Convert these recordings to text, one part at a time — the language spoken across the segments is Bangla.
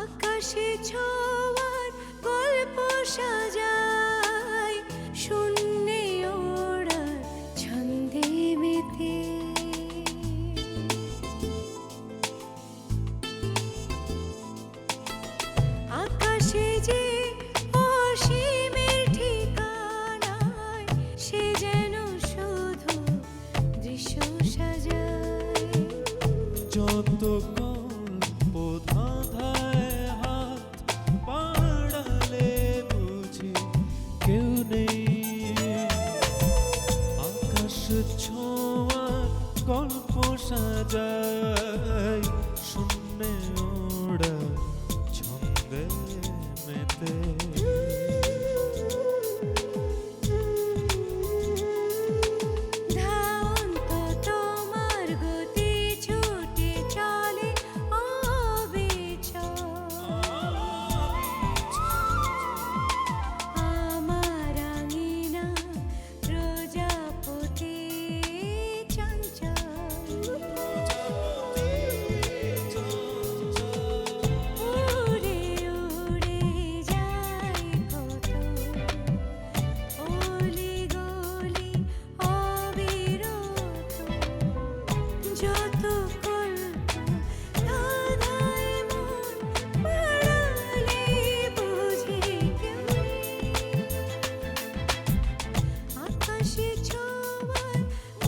আকাশে ছোঁয়ার গল্প সাজায়, শূন্যে ওড়ার ছন্দে মেতে। আকাশে যে অসীমের ঠিকানায়, সে যেন শুধু দৃশ্য সাজায়। যত গল্প ধাঁধায় হাত বাড়ালে বুঝি কেউ নেই, আকাশ ছোঁয়ার গল্প সাজায়, শূন্যে ওড়া ছন্দে মেতে। ধাওন্ত তোমার গতি ছুটে চলে অবিচল, আমার আঙিনা প্রজাপতি চঞ্চল। উড়ে উড়ে যায় কত অলি গলি অবিরত, যত কল্প ধাঁধায় মন বাড়ালে বুঝি কেউ নেই। আকাশে ছোঁয়ার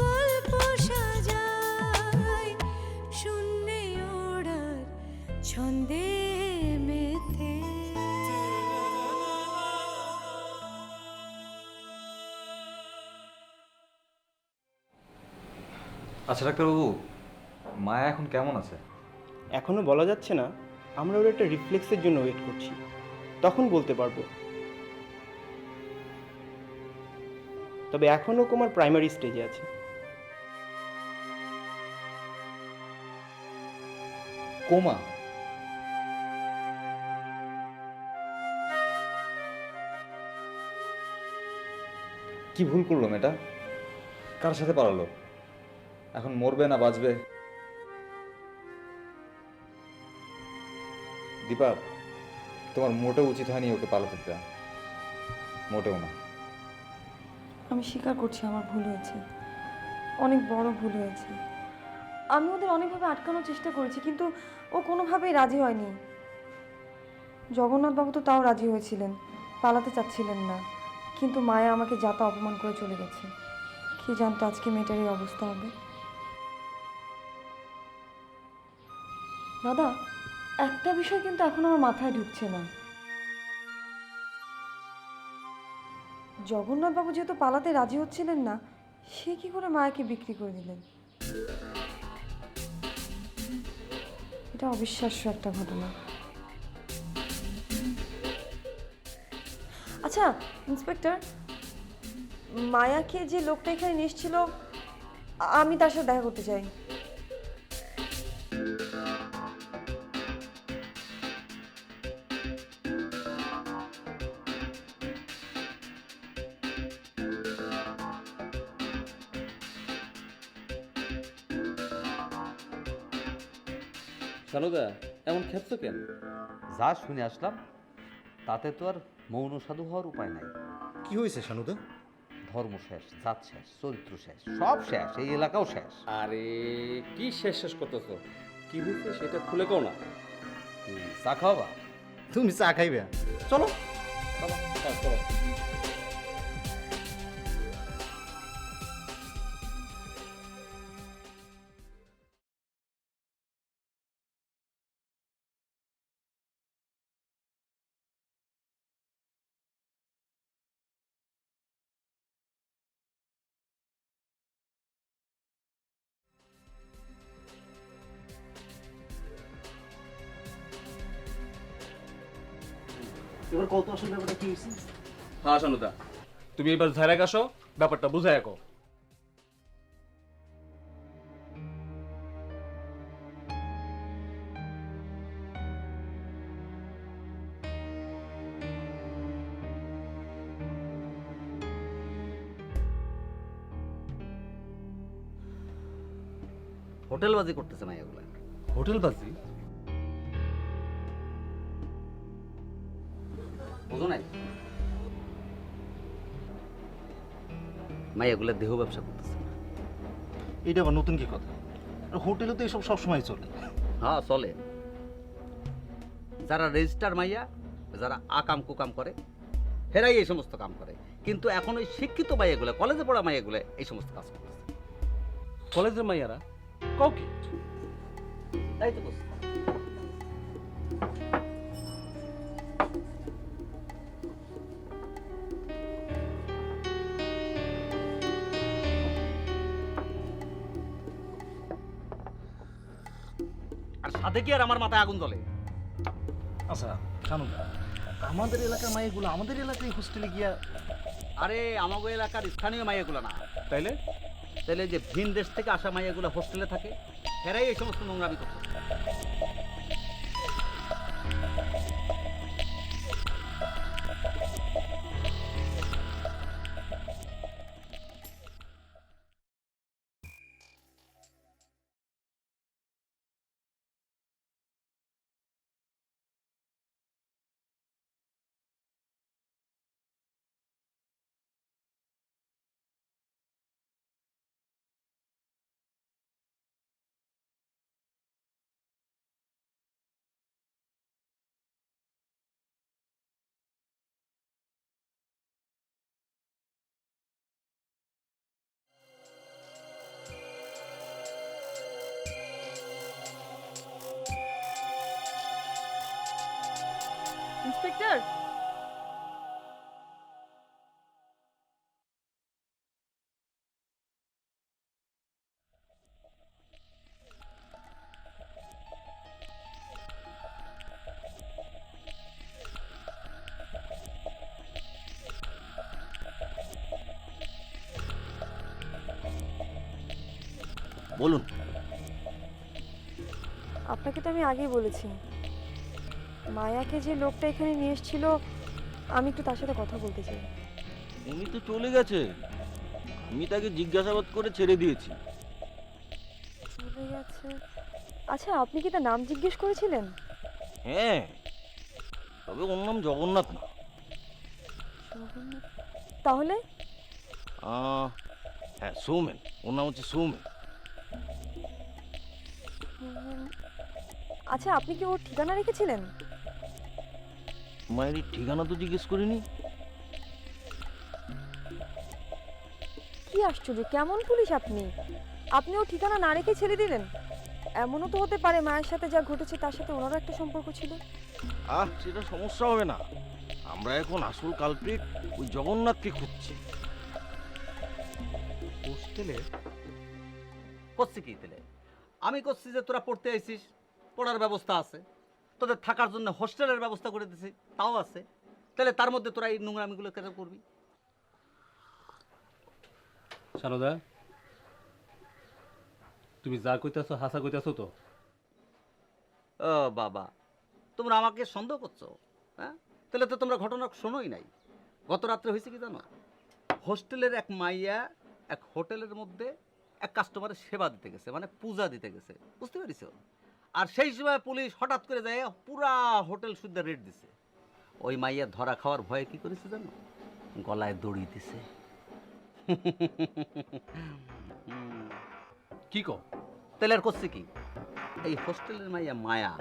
গল্প সাজায়, শূন্যে ওড়ার ছন্দে মেতে। আচ্ছা ডাক্তারবাবু, মায়া এখন কেমন আছে? এখনো বলা যাচ্ছে না, আমরা ওর একটা রিফ্লেক্সের জন্য ওয়েট করছি, তখন বলতে পারবো। তবে এখনও কোমার প্রাইমারি স্টেজে আছে। কোমা? কি ভুল করলো মেয়েটা? কার সাথে পালালো? এখন মরবে না বাঁচবে? দীপা, তোমার মোটেও উচিত হয়নি ওকে পালাতে দেওয়া, মোটেও না। আমি স্বীকার করছি আমার ভুল হয়েছে, অনেক বড় ভুল হয়েছে। আমি ওদের অনেকভাবে আটকানোর চেষ্টা করেছি, কিন্তু ও কোনোভাবেই রাজি হয়নি। জগন্নাথবাবু তো তাও রাজি হয়েছিলেন, পালাতে চাচ্ছিলেন না, কিন্তু মায়া আমাকে যাতা অপমান করে চলে গেছে। কে জানতো আজকে মেয়েটার এই অবস্থা হবে। দাদা, একটা বিষয় কিন্তু এখন আমার মাথায় ঢুকছে না। জগন্নাথবাবু যেহেতু পালাতে রাজি হচ্ছিলেন না, সে কি করে মায়াকে বিক্রি করে দিলেন? এটা অবিশ্বাস্য একটা ঘটনা। আচ্ছা ইন্সপেক্টর, মায়াকে যে লোকটা এখানে নিয়ে এসেছিল, আমি তার সাথে দেখা করতে চাই। সানুদা, এমন খেপছো কেন? যা শুনে আসলাম তাতে তো আর মৌন সাধু হওয়ার উপায় নাই। কি হয়েছে শানুদা? ধর্ম শেষ, জাত শেষ, চরিত্র শেষ, সব শেষ, এই এলাকাও শেষ। আরে কি শেষ শেষ করতেছো? কি হয়েছে সেটা খুলে কও না। কি চা খাওয়াবা? তুমি চা খাইবে? চলো। চলো চলো। এবার কত আসল ব্যাপারটা কি হয়েছে? হ্যাঁ সানুদা, তুমি এবার ধারে আসো, ব্যাপারটা বুঝাই রাখো। হোটেলবাজি করতেছে মাইয়াগুলা। হোটেলবাজি? বুঝো নাই? মাইয়াগুলা দেহ ব্যবসা করতেছে। এটা আবার নতুন কি কথা? আর হোটেলে তো এসব সবসময় চলে। হ্যাঁ চলে। যারা রেজিস্টার মাইয়া, যারা আকাম কুকাম করে, হেরাই এই সমস্ত কাম করে। কিন্তু এখন ওই শিক্ষিত মাইয়াগুলা, কলেজে পড়া মাইয়াগুলা এই সমস্ত কাজ করতেছে। কলেজের মাইয়ারা কাউকে? তাই তো বলছি। আর সাথে কি আর আমার মাথায় আগুন জ্বলে? আচ্ছা শানু, আমাদের এলাকার মায়েগুলো আমাদের এলাকায় হোস্টেলে গিয়া আরে আমাগো এলাকার স্থানীয় মাইয়াগুলা না, তাইলে? তাহলে যে ভিন দেশ থেকে আসা মাইয়াগুলা হোস্টেলে থাকে, হেরাই এই সমস্ত নোংরামি করতেছে। ইন্সপেক্টর, বলুন। আপনাকে তো আমি আগেই বলেছি, মায়াকে যে লোকটা এখানে নিয়ে এসেছিল, আমি একটু তার সাথে কথা বলতে চাই। উনি তো চলে গেছে, আমি তাকে জিজ্ঞাসাবাদ করে ছেড়ে দিয়েছি। চলে গেছে? আচ্ছা, আপনি কি তার নাম জিজ্ঞেস করেছিলেন? হ্যাঁ, তবে ওর নাম জগন্নাথ না। জগন্নাথ? তাহলে? হ্যাঁ, সৌমেন। ওর নাম হচ্ছে সৌমেন। আচ্ছা, আপনি কি ওর ঠিকানা রেখেছিলেন? মায়ের ঠিকানা তো জিজ্ঞেস করিনি। কি আশ্চর্য, কেমন পুলিশ আপনি! আপনি ওর ঠিকানা না রেখে ছেড়ে দিলেন? এমনও তো হতে পারে মায়ের সাথে যা ঘটেছে তার সাথে ওনারও একটা সম্পর্ক ছিল। সেটা সমস্যা হবে না। আমরা এখন আসল কালপ্রিট ওই জগন্নাথকে খুঁজছি। হোস্টেলে? করছি কি তাহলে? আমি করছি যে তোরা পড়তে আইছিস, পড়ার ব্যবস্থা আছে, তোদের থাকার জন্য হোস্টেলের ব্যবস্থা করে দিছি, তাও আছে। তাহলে তার মধ্যে তোরা এই নোংরামিগুলো কেন করবি? সারদা, তুমি যা কইতাছো হাসা কইতাছো তো? ও বাবা, তোমরা আমাকে সন্দেহ করছো? হ্যাঁ, তাহলে তো তোমরা ঘটনা শোনোই নাই। গত রাত্রে হয়েছে কি জানো? হোস্টেলের এক মাইয়া এক হোটেলের মধ্যে এক কাস্টমারের সেবা দিতে গেছে, মানে পূজা দিতে গেছে, বুঝতে পারিস? আর সেই সময় পুলিশ হঠাৎ করে যায় পুরা হোটেল শুদ্ধ রেড দিছে। ওই মাইয়া ধরা খাওয়ার ভয়ে কি করেছে জানো? গলায় দড়ি দিছে। কি কও? তাহলে আর করছে কি? এই হোস্টেলের মাইয়া মায়া।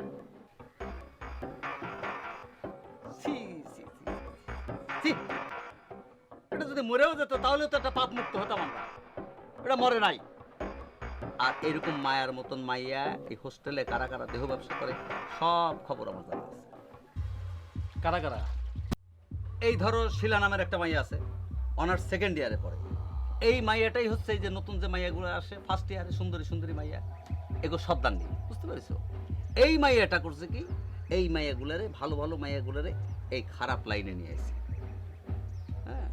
ছি, ছি, ছি, ছি। এটা যদি মরেও যেত তাহলে তো একটা পাপ মুক্ত হতাম আমরা। এটা মরে নাই। আর এরকম মায়ার মতন মাইয়া এই হোস্টেলে কারা কারা দেহ ব্যবসা করে সব খবর আমার জানা আছে। কারা কারা? এই ধরো শিলা নামের একটা মাইয়া আছে, অনার্স সেকেন্ড ইয়ারে পড়ে। এই মাইয়াটাই হচ্ছে এই যে নতুন যে মাইয়াগুলো আসে ফার্স্ট ইয়ারে, সুন্দরী সুন্দরী মাইয়া, এগুলো সর্দার নেই, বুঝতে পারছো? এই মাইয়াটা করছে কি, এই মাইয়াগুলারে, ভালো ভালো মাইয়াগুলারে এই খারাপ লাইনে নিয়ে আসে। হ্যাঁ,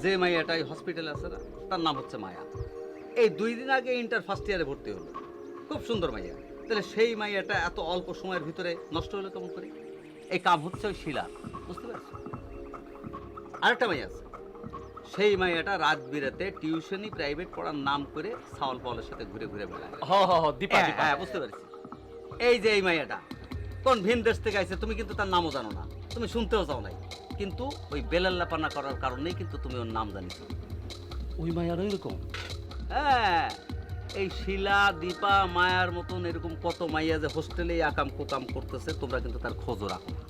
যে মাইয়াটাই হসপিটালে আছে না, তার নাম হচ্ছে মায়া। এই 2 দিন আগে ইন্টার ফার্স্ট ইয়ারে ভর্তি হলো, খুব সুন্দর মাইয়া। তাহলে সেই মাইয়াটা এত অল্প সময়ের ভিতরে নষ্ট হলো কেমন করে? এই কাম হচ্ছে ওই শিলা, বুঝতে পারছো? আরেকটা মাইয়া আছে, সেই মাইয়াটা রাত বিরাতে টিউশনি প্রাইভেট পড়ার নাম করে সাওয়াল পাওয়ালের সাথে ঘুরে ঘুরে বেড়ায়। দীপা হ্যাঁ হ্যাঁ, বুঝতে পারছি। এই যে এই মাইয়াটা কোন ভিন দেশ থেকে আইছে, তুমি কিন্তু তার নামও জানো না, তুমি শুনতেও চাও নাই, কিন্তু ওই বেলাল্লাপানা করার কারণেই কিন্তু তুমি ওর নাম জানিস। ওই মায়ার ওইরকম। হ্যাঁ, এই শিলা দীপা মায়ার মতন এরকম কত মাইয়া যে হোস্টেলে আকাম কুকাম করতেছে, তোমরা কিন্তু তার খোঁজও রাখো না।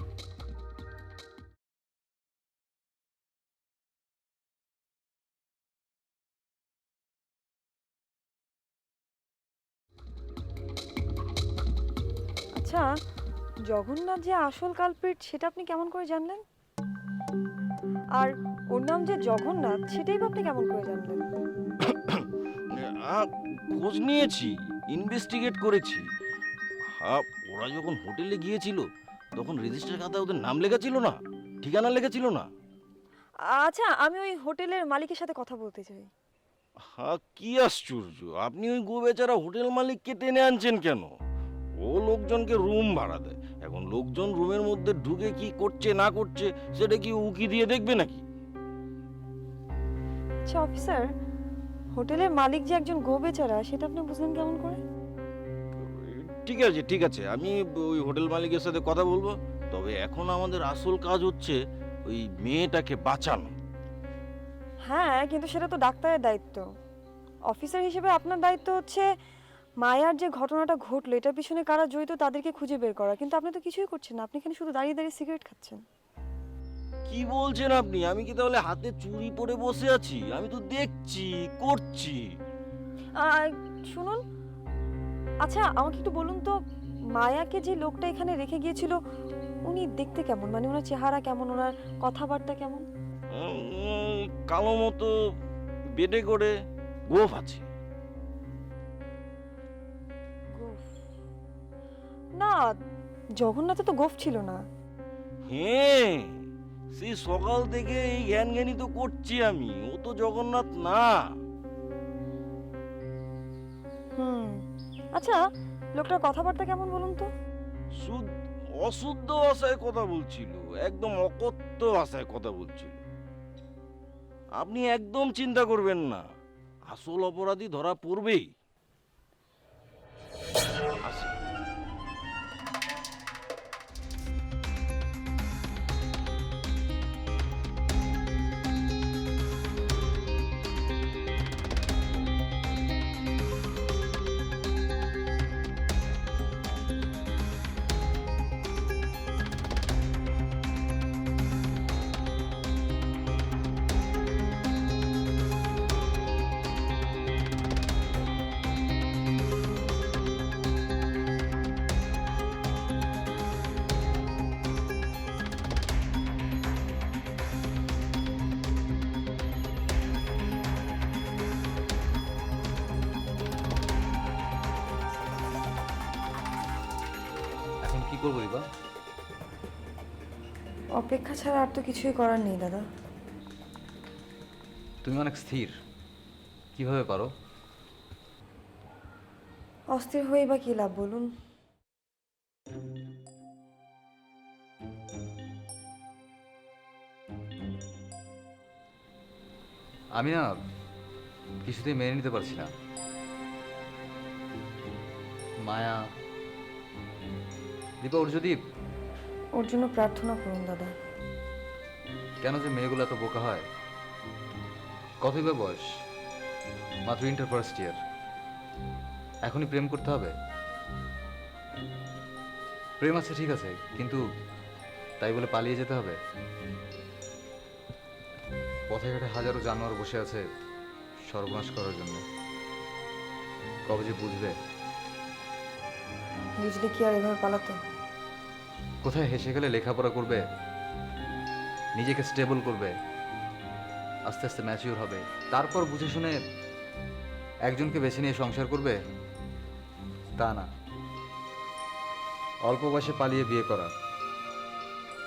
আচ্ছা, জগন্নাথ যে আসল কালপ্রিট সেটা আপনি কেমন করে জানলেন? আর ওর নাম যে জগন্নাথ সেটাই বা আপনি কেমন করে জানলেন? খোঁজ নিয়েছি, ইনভেস্টিগেট করেছি। হ্যাঁ, ওরা যখন হোটেলে গিয়েছিল তখন রেজিস্টার খাতায় ওদের নাম লেখা ছিল না, ঠিকানা লেখা ছিল না। আচ্ছা, আমি ওই হোটেলের মালিকের সাথে কথা বলতে চাই। হ্যাঁ, কি আশ্চর্য, আপনি ওই গো বেচারা হোটেল মালিককে টেনে আনছেন কেন? ও লোকজনকে রুম ভাড়া দেয়, এখন লোকজন রুমের মধ্যে ঢুকে কি করছে না করছে সেটা কি উকি দিয়ে দেখবে নাকি? আচ্ছা অফিসার, হোটেলের মালিক যে একজন গো বেচারা সেটা আপনি বুঝলেন কেমন করে? ঠিক আছে ঠিক আছে, আমি ওই হোটেল মালিকের সাথে কথা বলবো। তবে এখন আমাদের আসল কাজ হচ্ছে ওই মেয়েটাকে বাঁচানো। হ্যাঁ, কিন্তু সেটা তো ডাক্তারের দায়িত্ব। অফিসার হিসেবে আপনার দায়িত্ব হচ্ছে মায়ার যে ঘটনাটা ঘটলো এটার পিছনে কারা জড়িত তাদেরকে খুঁজে বের করা, কিন্তু আপনি তো কিছুই করছেন না, আপনি এখানে শুধু দাঁড়িয়ে দাঁড়িয়ে সিগারেট খাচ্ছেন। কি বলছেন আপনি? আমি কি তাহলে হাতে চুরি পরে বসে আছি? আমি তো দেখছি, করছি। শুনুন, আচ্ছা আমাকে একটু বলুন তো, মায়াকে যে লোকটা এখানে রেখে গিয়েছিল উনি দেখতে কেমন, মানে ওনার চেহারা কেমন, ওনার কথাবার্তা কেমন? কালো মতো, বেডে করে, গোফ আছে। গোফ? না, জগন্নাথে তো গোফ ছিল না। হ্যাঁ, সেই সকাল থেকে এই জ্ঞান জ্ঞানী তো করছি আমি, ও তো জগন্নাথ না। আচ্ছা, লোকটার কথাবার্তা কেমন বলুন তো? অশুদ্ধ ভাষায় কথা বলছিল, একদম অকথ্য ভাষায় কথা বলছিল। আপনি একদম চিন্তা করবেন না, আসল অপরাধী ধরা পড়বেই। আসি। এখন কি করবো দিবা? অপেক্ষা ছাড়া আর তো কিছুই করার নেই দাদা। তুমি অনেক স্থির, কিভাবে পারো? অস্থির হয়ে বা কি লাভ বলুন? আমি না কিছুতেই মেনে নিতে পারছি না। মায়া, দীপা, ওর যদি... ওর জন্য প্রার্থনা করুন দাদা। কেন যে মেয়েগুলো এত বোকা হয়? কতই বা বয়স, মাত্র ইন্টার ফার্স্ট ইয়ার, এখনই প্রেম করতে হবে? প্রেম আছে ঠিক আছে, কিন্তু তাই বলে পালিয়ে যেতে হবে? পথে ঘাটে হাজারো জানোয়ার বসে আছে সর্বনাশ করার জন্য, কবে যে বুঝবে? বুঝলে কি আর এভাবে পালাতো? কোথায় হেসে গেলে লেখাপড়া করবে, নিজেকে স্টেবল করবে, আস্তে আস্তে ম্যাচিওর হবে, তারপর বুঝে শুনে একজনকে বেছে নিয়ে সংসার করবে? তা না, অল্প বয়সে পালিয়ে বিয়ে করা,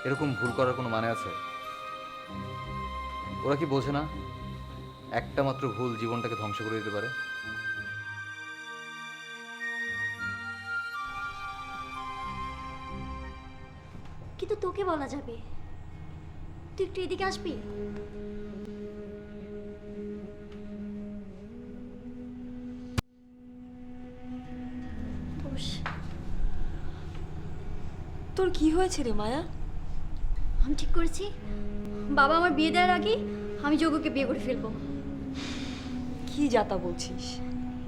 এরকম ভুল করার কোনো মানে আছে? ওরা কি বোঝে না একটা মাত্র ভুল জীবনটাকে ধ্বংস করে দিতে পারে? কিন্তু তোকে বলা যাবে, তুই একটু এদিকে আসবি? তোর কি হয়েছে রে মায়া? আমি ঠিক করেছি বাবা আমার বিয়ে দেওয়ার আগেই আমি যোগ্যকে বিয়ে করে ফেলবো। কি যাতা বলছিস?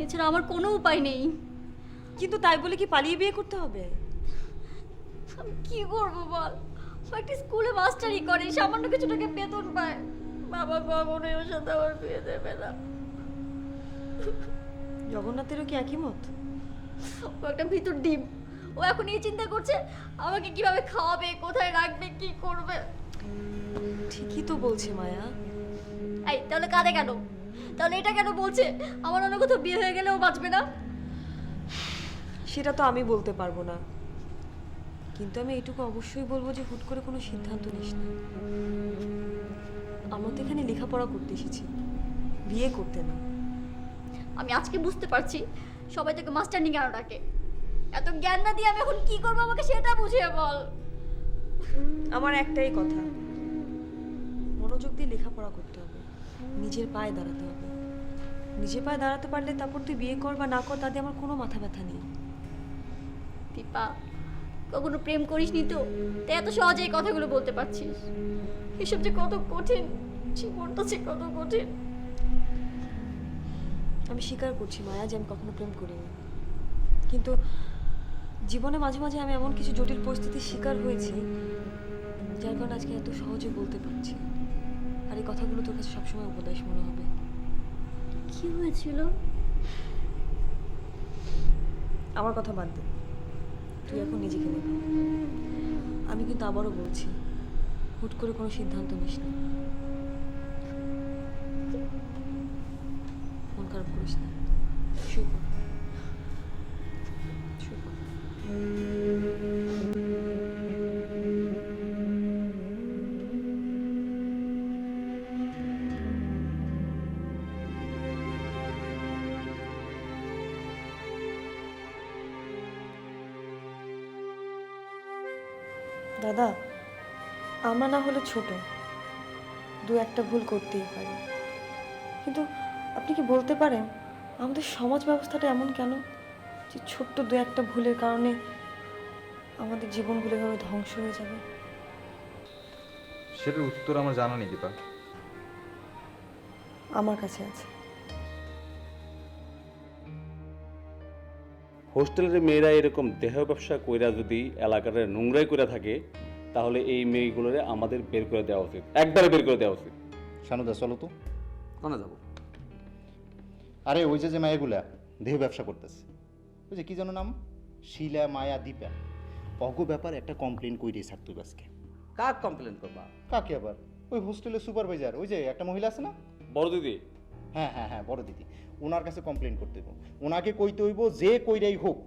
এছাড়া আমার কোনো উপায় নেই। কিন্তু তাই বলে কি পালিয়ে বিয়ে করতে হবে? আমি কি করবো বল? ও একটা স্কুলে মাস্টারি করে, সামান্য কিছু টাকা বেতন পায়। বাবা কখনোই ওর সাথে আমার বিয়ে দেবে না। জগন্নাথেরও কি একই মত? ও একটা ভিতর ডিম। ও এখন এই চিন্তা করছে আমাকে কিভাবে খাওয়াবে, কোথায় রাখবে, কি করবে। ঠিকই তো বলছে মায়া। এই তাহলে কাঁদে কেন? তাহলে এটা কেন বলছে আমার অন্য কোথাও বিয়ে হয়ে গেলে ও বাঁচবে না? সেটা তো আমি বলতে পারবো না, কিন্তু আমি এইটুকু অবশ্যই বলবো যে হুট করে কোনো সিদ্ধান্ত নিস না। আমরা তো এখানে লেখাপড়া করতে এসেছি, বিয়ে করতে না। আমি আজকে বুঝতে পারছি সবাই তোকে মাস্টারনি কেন ডাকে। এত জ্ঞান না দিয়ে আমি এখন কি করবো আমাকে সেটা বুঝিয়ে বল। আমার একটাই কথা, মনোযোগ দিয়ে লেখাপড়া করতে হবে, নিজের পায়ে দাঁড়াতে হবে। নিজের পায়ে দাঁড়াতে পারলে তারপর তুই বিয়ে কর বা না কর, তাতে আমার কোনো মাথা ব্যথা নেই। দীপা, কখনো প্রেম করিসনি তো তাই এত সহজে এই কথাগুলো বলতে পারছিস। এসব যে কত কঠিন, জীবনটা যে কত কঠিন। আমি স্বীকার করছি মায়া যে আমি কখনো প্রেম করিনি, কিন্তু জীবনে মাঝে মাঝে আমি এমন কিছু জটিল পরিস্থিতির শিকার হয়েছি যার কারণে আজকে এত সহজে বলতে পারছি। আর এই কথাগুলো তোর কাছে সবসময় উপদেশ মনে হবে। কি হয়েছিল? আমার কথা বাদ দে, তুই এখন নিজেকে নেবে। আমি কিন্তু আবারও বলছি, হুট করে কোনো সিদ্ধান্ত নিস না। মন খারাপ করিস না, শুয়ে পড়। শুয়ে পড়। দাদা, আমরা না হলে ছোট, দু একটা ভুল করতেই পারি, কিন্তু আপনি কি বলতে পারেন আমাদের সমাজ ব্যবস্থাটা এমন কেন যে ছোট্ট দু একটা ভুলের কারণে আমাদের জীবনগুলো এভাবে ধ্বংস হয়ে যাবে? সেটার উত্তর আমার জানা নেই দীপা। আমার কাছে আছে। হোস্টেলের মেয়েরা এরকম দেহ ব্যবসা কইরা যদি এলাকাটা নোংরাই করে থাকে, তাহলে এই মেয়েগুলোরে আমাদের বের করে দেওয়া উচিত, একবারে বের করে দেওয়া উচিত। শানুদা চলো তো। কোনে যাবো? আরে ওই যে মায়াগুলা দেহ ব্যবসা করতেছে, ওই যে কি যেন নাম, শিলা, মায়া, দীপা, অগ ব্যাপার একটা কমপ্লেন কইরে থাকতো আজকে। কাক কমপ্লেন করবা? কাকে আবার? ওই হোস্টেলের সুপারভাইজার, ওই যে একটা মহিলা আছে না, বড় দিদি। হ্যাঁ হ্যাঁ হ্যাঁ, বড় দিদি, ওনার কাছে কমপ্লেন করতে হইব। ওনাকে কইতে হইব যে কইরাই হোক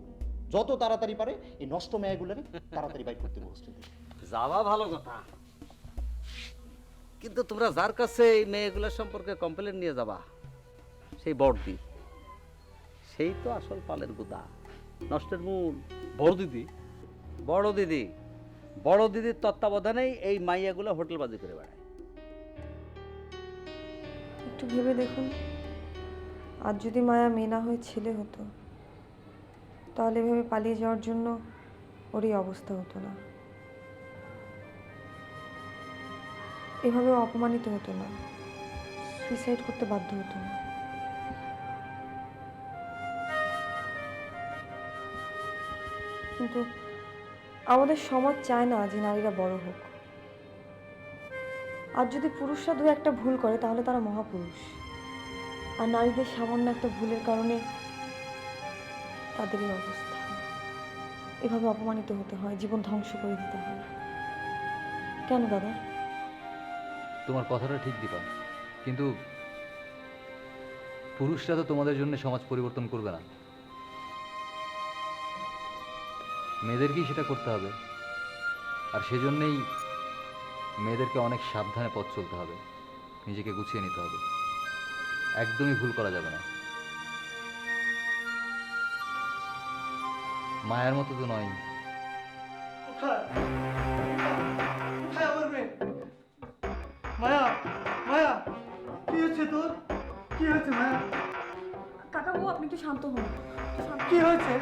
যত তাড়াতাড়ি পারে এই নষ্ট মেয়েগুলারে তাড়াতাড়ি বাইর করতে হইব হোস্টেল থেকে। যাওয়া ভালো কথা, কিন্তু তোমরা যার কাছে এই মেয়েগুলোর সম্পর্কে কমপ্লেন নিয়ে যাবা সেই বড়দি, সেই তো আসল পালের গুদা, নষ্টের মূল। বড় দিদি? বড় দিদি, বড় দিদির তত্ত্বাবধানেই এই মাইয়াগুলো হোটেলবাজি করে বেড়ায়। একটু ভেবে দেখুন, আর যদি মায়া মেয়ে না হয়ে ছেলে হতো, তাহলে এভাবে পালিয়ে যাওয়ার জন্য ওরই অবস্থা হতো না, এভাবে অপমানিত হতো না, সুইসাইড করতে বাধ্য হতো না। কিন্তু আমাদের সমাজ চায় না যে নারীরা বড় হোক। আর যদি পুরুষরা দু একটা ভুল করে তাহলে তারা মহাপুরুষ, আর নারীদের সামান্য একটা ভুলের কারণে তাদেরই অবস্থা। এভাবে অপমানিত হতে হয়, জীবন ধ্বংস করে দিতে হয়। কেন দাদা? তোমার কথাটা ঠিক দীপা, কিন্তু পুরুষরা তো তোমাদের জন্য সমাজ পরিবর্তন করবে না, মেয়েদেরকেই সেটা করতে হবে। আর সেজন্যেই মেয়েদেরকে অনেক সাবধানে পথ চলতে হবে, নিজেকে গুছিয়ে নিতে হবে, একদমই ভুল করা যাবে না। মায়ের মতো তো নয়। মায়া, মায়া, কি হচ্ছে তোর? কি হয়েছে মায়া? কাকাবু, আপনি একটু শান্ত হন। কি হয়েছে?